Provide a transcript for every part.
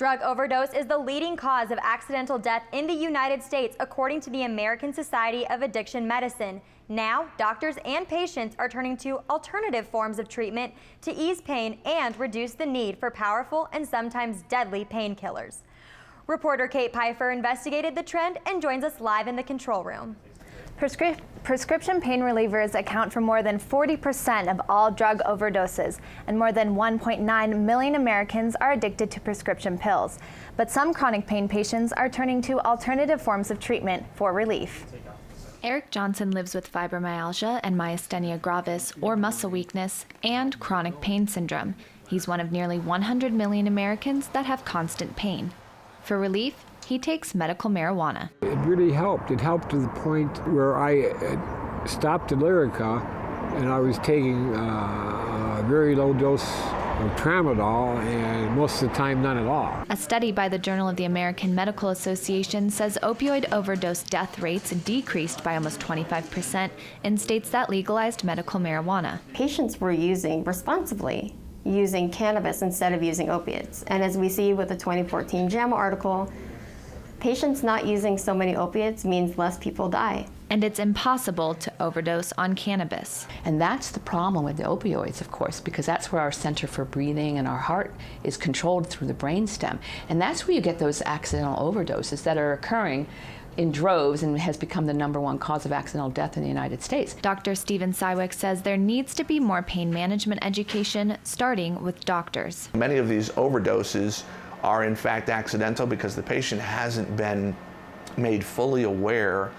Drug overdose is the leading cause of accidental death in the United States, according to the American Society of Addiction Medicine. Now, doctors and patients are turning to alternative forms of treatment to ease pain and reduce the need for powerful and sometimes deadly painkillers. Reporter Kate Pfeiffer investigated the trend and joins us live in the control room. Prescription pain relievers account for more than 40% of all drug overdoses, and more than 1.9 million Americans are addicted to prescription pills. But some chronic pain patients are turning to alternative forms of treatment for relief. Eric Johnson lives with fibromyalgia and myasthenia gravis, or muscle weakness, and chronic pain syndrome. He's one of nearly 100 million Americans that have constant pain. For relief, he takes medical marijuana. It really helped. It helped to the point where I stopped Lyrica and I was taking a very low dose of tramadol, and most of the time none at all. A study by the Journal of the American Medical Association says opioid overdose death rates decreased by almost 25% in states that legalized medical marijuana. Patients were using responsibly, using cannabis instead of using opiates. And as we see with the 2014 JAMA article, patients not using so many opiates means less people die. And it's impossible to overdose on cannabis. And that's the problem with the opioids, of course, because that's where our center for breathing and our heart is controlled through the brainstem. And that's where you get those accidental overdoses that are occurring in droves and has become the #1 cause of accidental death in the United States. Dr. Stephen Sywick says there needs to be more pain management education, starting with doctors. Many of these overdoses are in fact accidental because the patient hasn't been made fully aware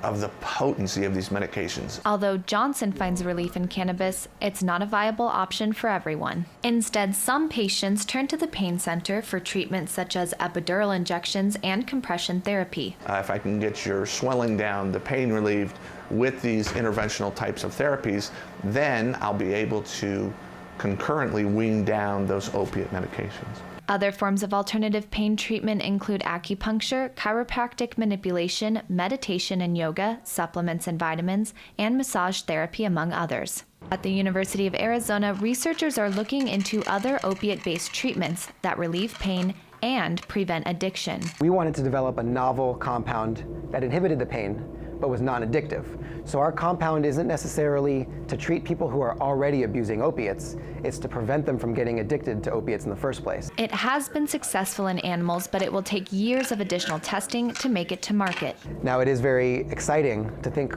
of the potency of these medications. Although Johnson finds relief in cannabis, it's not a viable option for everyone. Instead, some patients turn to the pain center for treatments such as epidural injections and compression therapy. If I can get your swelling down, the pain relieved with these interventional types of therapies, then I'll be able to concurrently wean down those opiate medications. Other forms of alternative pain treatment include acupuncture, chiropractic manipulation, meditation and yoga, supplements and vitamins, and massage therapy, among others. At the University of Arizona, researchers are looking into other opiate-based treatments that relieve pain and prevent addiction. We wanted to develop a novel compound that inhibited the pain, but was non-addictive. So our compound isn't necessarily to treat people who are already abusing opiates, it's to prevent them from getting addicted to opiates in the first place. It has been successful in animals, but it will take years of additional testing to make it to market. Now it is very exciting to think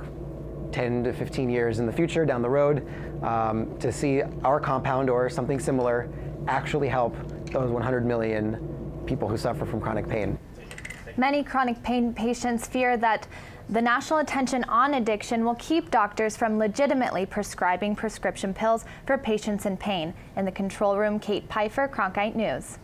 10 to 15 years in the future down the road to see our compound or something similar actually help those 100 million people who suffer from chronic pain. Many chronic pain patients fear that the national attention on addiction will keep doctors from legitimately prescribing prescription pills for patients in pain. In the control room, Kate Pfeiffer, Cronkite News.